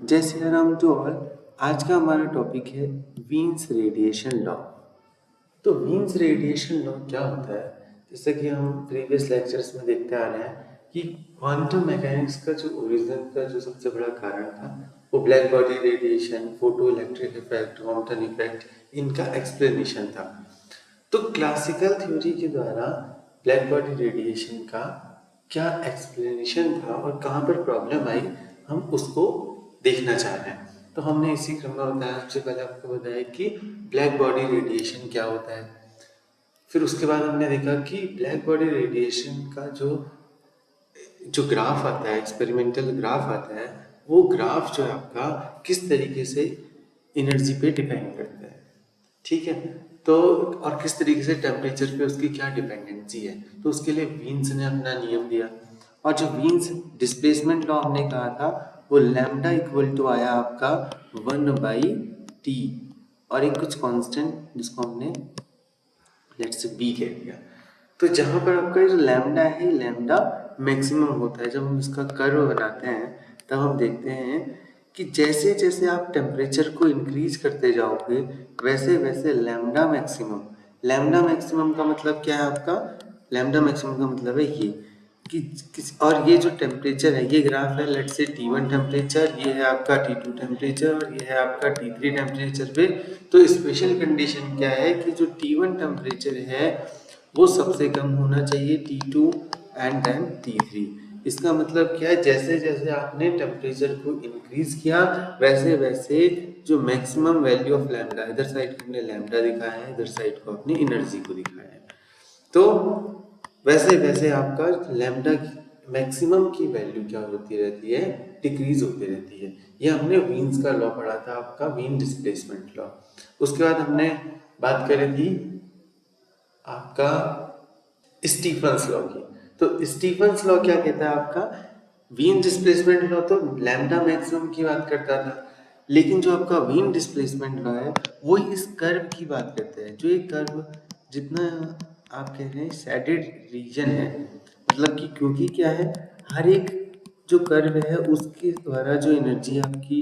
जैसे Ram to all, आज का हमारा टॉपिक है वीन्स रेडिएशन लॉ। तो वीन्स रेडिएशन लॉ क्या होता है? जैसे कि हम प्रीवियस लेक्चर्स में देखते आ रहे हैं कि क्वांटम मैकेनिक्स का जो ओरिजिन का जो सबसे बड़ा कारण था वो black body radiation, photo electric effect, Thompson effect, इनका एक्सप्लेनेशन था। तो क्लासिकल थ्योरी के द्वारा ब्लैक बॉडी रेडिएशन का क्या एक्सप्लेनेशन था और कहाँ पर प्रॉब्लम आई, हम उसको देखना चाह रहे हैं। तो हमने इसी क्रम में बताया, सबसे पहले आपको बताया कि ब्लैक बॉडी रेडिएशन क्या होता है। फिर उसके बाद हमने देखा कि ब्लैक बॉडी रेडिएशन का जो जो ग्राफ आता है, एक्सपेरिमेंटल ग्राफ आता है, वो ग्राफ जो है आपका किस तरीके से एनर्जी पे डिपेंड करता है। ठीक है, तो और किस तरीके से टेम्परेचर पे उसकी क्या डिपेंडेंसी है। तो उसके लिए वीन्स ने अपना नियम दिया, और जो वीन्स डिस्प्लेसमेंट लॉ हमने कहा था वो लैम्डा इक्वल टू आया आपका 1/t, और एक कुछ कांस्टेंट जिसको हमने लेट्स से बी कह दिया। तो जहाँ पर आपका जो लैम्डा है, लैम्डा मैक्सिमम होता है। जब हम इसका कर्व बनाते हैं तब हम देखते हैं कि जैसे जैसे आप टेम्परेचर को इंक्रीज करते जाओगे वैसे वैसे लैम्डा मैक्सिमम का मतलब क्या है आपका? लैम्डा मैक्सिमम का मतलब है ये कि और ये जो टेम्परेचर है, ये ग्राफ है लेट्स से T1 टेम्परेचर, ये है आपका T2 टेम्परेचर और ये है आपका T3 टेम्परेचर पे। तो स्पेशल कंडीशन क्या है कि जो T1 टेम्परेचर है वो सबसे कम होना चाहिए T2 एंड देन T3। इसका मतलब क्या है, जैसे जैसे आपने टेम्परेचर को इंक्रीज किया वैसे वैसे जो मैक्सिमम वैल्यू ऑफ लैम्डा, इधर साइड को हमने लैम्डा दिखाया है, इधर साइड को अपनी एनर्जी को दिखाया है, तो वैसे वैसे आपका लैम्डा मैक्सिमम की वैल्यू क्या होती रहती है? डिक्रीज होती रहती है। ये हमने वीन्स का लॉ पढ़ा था, आपका वीन डिस्प्लेसमेंट लॉ। उसके बाद हमने बात करी थी आपका स्टीफन्स लॉ की। तो स्टीफन्स लॉ क्या कहता है आपका? वीन डिस्प्लेसमेंट लॉ तो लैम्डा मैक्सिमम की बात करता था, लेकिन जो आपका वीन डिस्प्लेसमेंट लॉ है वो इस कर्व की बात करता है। जो एक कर्व जितना आप कह रहे हैं शेडेड रीजन है, मतलब कि क्योंकि क्या है, हर एक जो कर्व है उसके द्वारा जो एनर्जी आपकी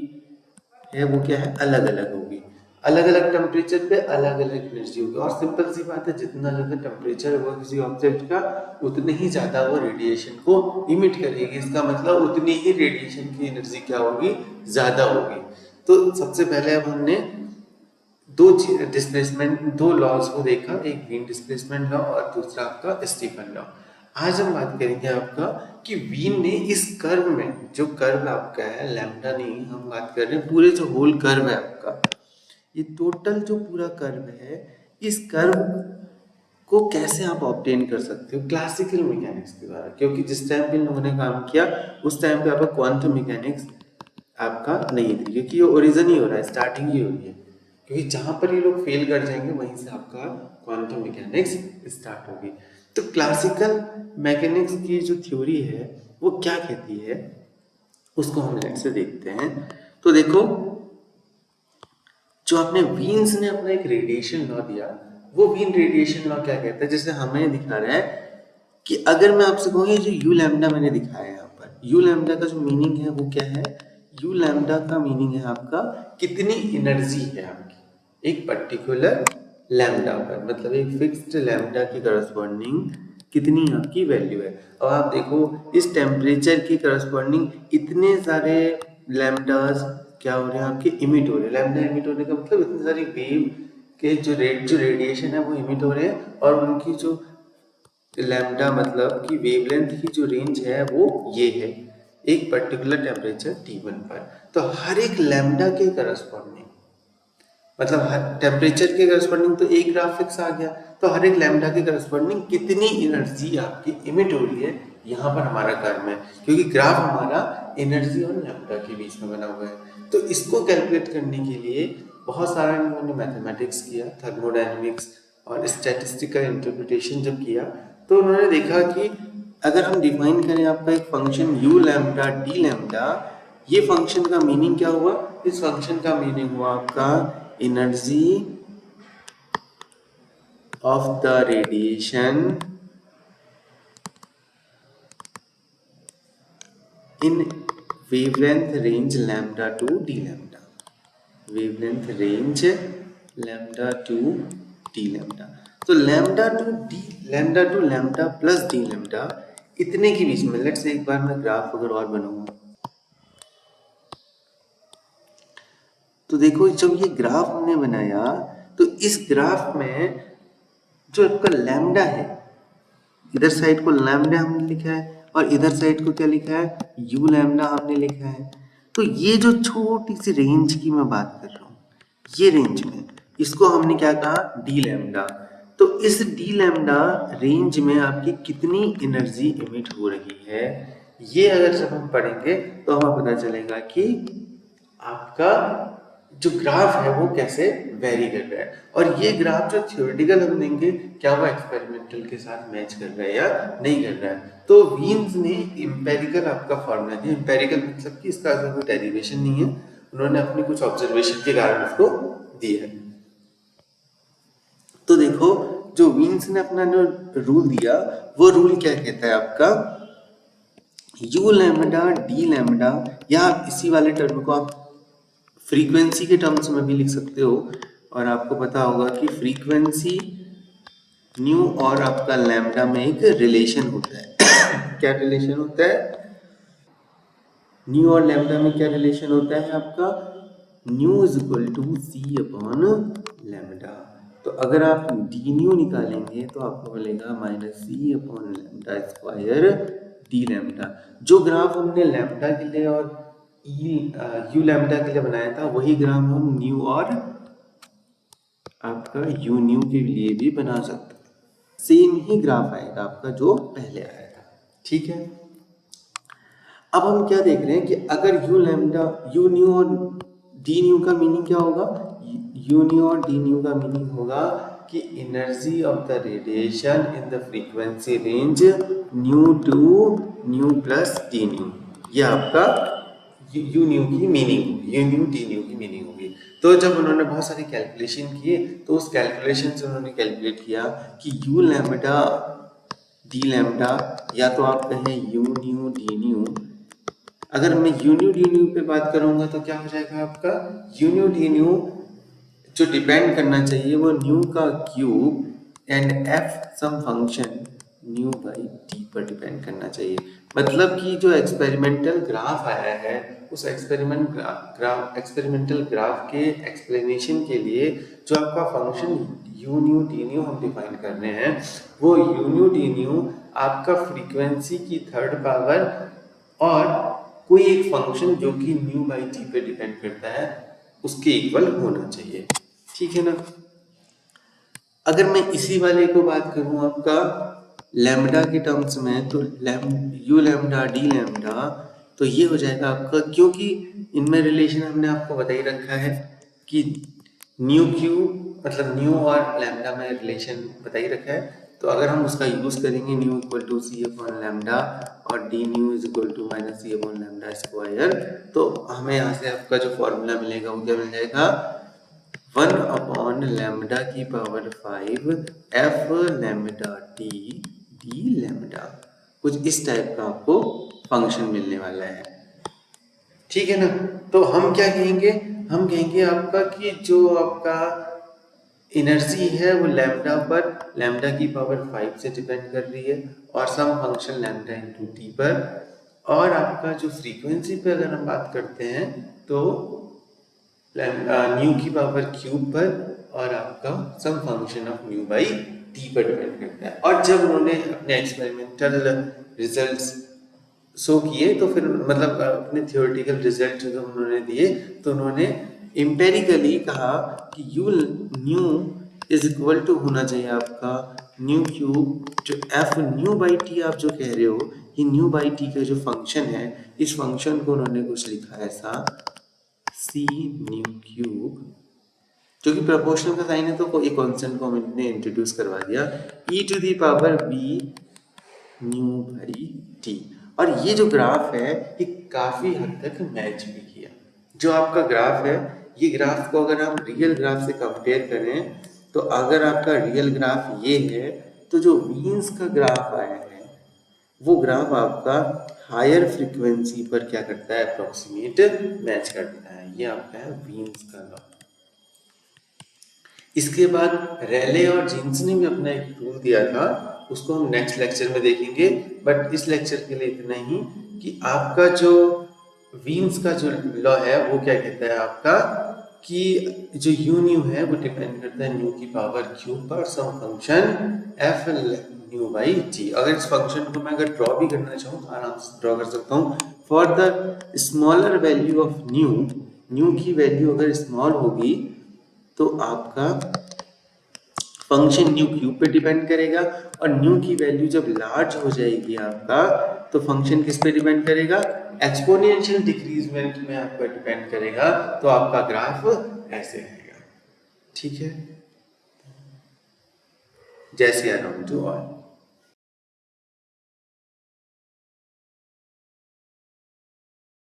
है वो क्या है, अलग अलग होगी। अलग अलग टेम्परेचर पे अलग अलग एनर्जी होगी, और सिंपल सी बात है, जितना ज़्यादा टेम्परेचर होगा किसी ऑब्जेक्ट का उतने ही ज़्यादा वो रेडिएशन को इमिट करेगी। इसका मतलब उतनी ही रेडिएशन की एनर्जी क्या होगी, ज़्यादा होगी। तो सबसे पहले अब हमने दो लॉज को देखा, एक वीन डिस्प्लेसमेंट लॉ और दूसरा आपका स्टीफन लॉ। आज हम बात करेंगे आपका कि वीन ने इस कर्व में, जो कर्व आपका है लैम्डा नहीं, हम बात कर रहे हैं पूरे जो होल कर्व है आपका, ये टोटल जो पूरा कर्व है, इस कर्व को कैसे आप ऑब्टेन कर सकते हो? क्लासिकल मैकेनिक्स के द्वारा। क्योंकि जिस टाइम पे इन लोगों ने काम किया उस टाइम पे आपका क्वांटम मैकेनिक्स आपका नहीं थी, क्योंकि ये ओरिजिन ही हो रहा है, स्टार्टिंग ही हो रही है। क्योंकि जहां पर ये लोग फेल कर जाएंगे वहीं से आपका क्वांटम मैकेनिक्स स्टार्ट होगी। तो क्लासिकल मैकेनिक्स की जो थ्योरी है वो क्या कहती है उसको हम लेट से देखते हैं। तो देखो, जो आपने वीन्स ने अपना एक रेडिएशन लॉ दिया, वो वीन रेडिएशन लॉ क्या कहता है? जैसे हमें दिखा रहा है कि अगर मैं आपसे कहूँ, ये जो यू लैम्डा मैंने दिखाया है यहाँ पर, यू लैम्डा का जो मीनिंग है वो क्या है? यू लैम्डा का मीनिंग है आपका कितनी एनर्जी है आपकी एक पर्टिकुलर लैम्डा पर, मतलब एक फिक्स्ड लैम्डा की करस्पॉन्डिंग कितनी आपकी वैल्यू है। और आप देखो इस टेम्परेचर की करस्पॉन्डिंग इतने सारे लैम्डास क्या हो रहे हैं आपके, इमिट हो रहे हैं। लैम्डा इमिट होने का मतलब इतनी सारी वेव के जो रेडिएशन है वो इमिट हो रहे हैं, और उनकी जो लैम्डा मतलब कि वेवलेंथ की जो रेंज है वो ये है एक पर्टिकुलर टेम्परेचर T1 पर। तो हर एक लैम्डा के करस्पॉन्डिंग, मतलब हर टेम्परेचर के करस्पॉन्डिंग तो एक ग्राफ फिक्स आ गया, तो हर एक लैम्डा के करस्पॉन्डिंग कितनी एनर्जी आपकी इमिट हो रही है यहाँ पर हमारा कर्व है, क्योंकि ग्राफ हमारा एनर्जी और लैम्डा के बीच में बना हुआ है। तो इसको कैलकुलेट करने के लिए बहुत सारा इन्होंने मैथमेटिक्स किया, थर्मोडायनेमिक्स और स्टैटिस्टिकल इंटरप्रिटेशन जब किया, तो उन्होंने देखा कि अगर हम डिफाइन करें आपका एक function u lambda d lambda, ये फंक्शन का मीनिंग क्या हुआ? इस फंक्शन का मीनिंग हुआ आपका energy of the radiation in wavelength range lambda to d lambda, wavelength range lambda to d lambda. तो lambda to lambda plus d lambda इतने के बीच में, लेट्स से एक बार मैं ग्राफ अगर और बनाऊंगा तो देखो जब ये ग्राफ हमने बनाया तो इस ग्राफ में जो आपका लैम्डा है, इधर साइड को लैम्डा हमने लिखा है और इधर साइड को क्या लिखा है, यू लैम्डा हमने लिखा है। तो ये जो छोटी सी रेंज की मैं बात कर रहा हूँ, ये रेंज में इसको हमने क्या कहा, डी लैम्डा। तो इस डी लैम्डा रेंज में आपकी कितनी एनर्जी इमिट हो रही है, ये अगर जब हम पढ़ेंगे तो हमें पता चलेगा कि आपका जो ग्राफ है वो कैसे वेरी कर रहा है। और ये ग्राफ जो थ्योरेटिकल हम देंगे क्या वो एक्सपेरिमेंटल के साथ मैच कर रहा है या नहीं कर रहा है। तो वीन्स ने एम्पेरिकल आपका फॉर्मूला दिया, एम्पेरिकल मतलब कि इसका कोई डेरिवेशन नहीं है, उन्होंने अपनी कुछ ऑब्जर्वेशन के कारण उसको दिया है। तो देखो जो वीन्स ने अपना जो रूल दिया वो रूल क्या कहता है आपका, यू लैम्डा डी लैम्डा, या इसी वाले टर्म को आप फ्रीक्वेंसी के टर्म्स में भी लिख सकते हो। और आपको पता होगा कि फ्रीक्वेंसी न्यू और आपका लैम्डा में एक रिलेशन होता है क्या रिलेशन होता है, न्यू और लैम्डा में क्या रिलेशन होता है आपका, nu is equal to c upon lambda. तो अगर आप डी न्यू निकालेंगे तो आपको मिलेगा minus c upon lambda square d lambda. जो ग्राफ हमने लैम्डा के लिए और यू लैम्डा के लिए बनाया था वही ग्राफ हम न्यू और आपका यू न्यू के लिए भी बना सकते हैं, सेम ही ग्राफ आएगा आपका जो पहले आया था। ठीक है, अब हम क्या देख रहे हैं कि अगर यू लैम्डा, यू न्यू और डी न्यू का मीनिंग क्या होगा, यू न्यू और डी न्यू का मीनिंग होगा कि energy of the radiation in the frequency range nu to nu plus d nu, ये आपका यू न्यू की मीनिंग होगी, यू न्यू डी न्यू की मीनिंग होगी। तो जब उन्होंने बहुत सारे कैलकुलेशन किए तो उस कैलकुलेशन से उन्होंने कैलकुलेट किया कि यू लैम्डा डी लैम्डा, या तो आप कहें यू न्यू डी न्यू, अगर मैं यू न्यू डी न्यू पे बात करूंगा तो क्या हो जाएगा आपका, यू न्यू डी न्यू जो डिपेंड करना चाहिए वो न्यू का cube and f some function nu by T पर डिपेंड करना चाहिए। मतलब कि जो एक्सपेरिमेंटल ग्राफ आया है उस एक्सपेरिमेंटल ग्राफ के एक्सप्लेनेशन के लिए जो आपका function you nu d new हम डिफाइन कर रहे हैं वो यू न्यू डी न्यू आपका फ्रीक्वेंसी की थर्ड पावर और कोई एक फंक्शन जो कि न्यू बाई टी पे डिपेंड करता है उसके इक्वल होना चाहिए। ठीक है ना। अगर मैं इसी वाले को बात करूं आपका लैम्डा के टर्म्स में तो यू लैम्डा डी लैम्डा, तो ये हो जाएगा आपका, क्योंकि इनमें रिलेशन हमने आपको बता ही रखा है कि न्यू क्यू मतलब न्यू और लैम्डा में रिलेशन बता ही रखा है। तो अगर हम उसका यूज करेंगे nu equal to c upon lambda और d nu is equal to minus c upon lambda square, तो हमें यहाँ से आपका जो फॉर्मूला मिलेगा वो क्या मिल जाएगा, 1 अपॉन लैम्डा की power 5 F lambda T D lambda, कुछ इस टाइप का आपको फंक्शन मिलने वाला है। ठीक है ना। तो हम क्या कहेंगे, हम कहेंगे आपका कि जो आपका एनर्जी है वो लैम्डा पर लैम्डा की पावर 5 से डिपेंड कर रही है और सम फंक्शन लैम्डा इंटू टी पर, और आपका जो फ्रीक्वेंसी पे अगर हम बात करते हैं तो न्यू की पावर क्यूब पर और आपका some function of nu by T पर डिपेंड करता है। और जब उन्होंने अपने एक्सपेरिमेंटल रिजल्ट्स शो किए तो फिर मतलब अपने थियोरेटिकल रिजल्ट जो उन्होंने दिए तो उन्होंने एम्पेरिकली कहा कि u nu is equal to होना चाहिए आपका न्यू क्यूब, जो एफ न्यू बाई टी आप जो कह रहे हो ये न्यू बाई टी का जो फंक्शन है इस फंक्शन को उन्होंने कुछ लिखा ऐसा सी न्यू क्यूब, जो कि प्रोपोर्शनल का साइन है तो एक कांस्टेंट को हमने इंट्रोड्यूस करवा दिया e to the power b nu by T. और ये जो ग्राफ है ये काफी हद तक मैच भी किया। जो आपका ग्राफ है ये ग्राफ को अगर हम रियल ग्राफ से कंपेयर करें तो अगर आपका रियल ग्राफ ये है तो जो वीन्स का ग्राफ आया है वो ग्राफ आपका हायर फ्रीक्वेंसी पर क्या करता है, अप्रोक्सीमेट मैच करता है। ये आपका है वीन्स का लॉ। इसके बाद रेले और जीन्स ने भी अपना एक रूल दिया था, उसको हम नेक्स्ट लेक्चर में देखेंगे, बट इस लेक्चर के लिए इतना ही कि आपका जो वीन्स का जो लॉ है वो क्या कहता है आपका, कि जो यू न्यू है वो डिपेंड करता है न्यू की पावर क्यू पर some function f nu by t. अगर इस फंक्शन को मैं अगर ड्रॉ भी करना चाहूँ तो आराम से ड्रॉ कर सकता हूँ। For the smaller value of new, new की वैल्यू अगर स्मॉल होगी तो आपका फंक्शन न्यू क्यू पे डिपेंड करेगा, और न्यू की वैल्यू जब लार्ज हो जाएगी आपका तो फंक्शन किस पे डिपेंड करेगा, एक्सपोनेंशियल डिक्रीजमेंट में आपका डिपेंड करेगा। तो आपका ग्राफ ऐसे रहेगा। ठीक है, जय सिया राम टू ऑल।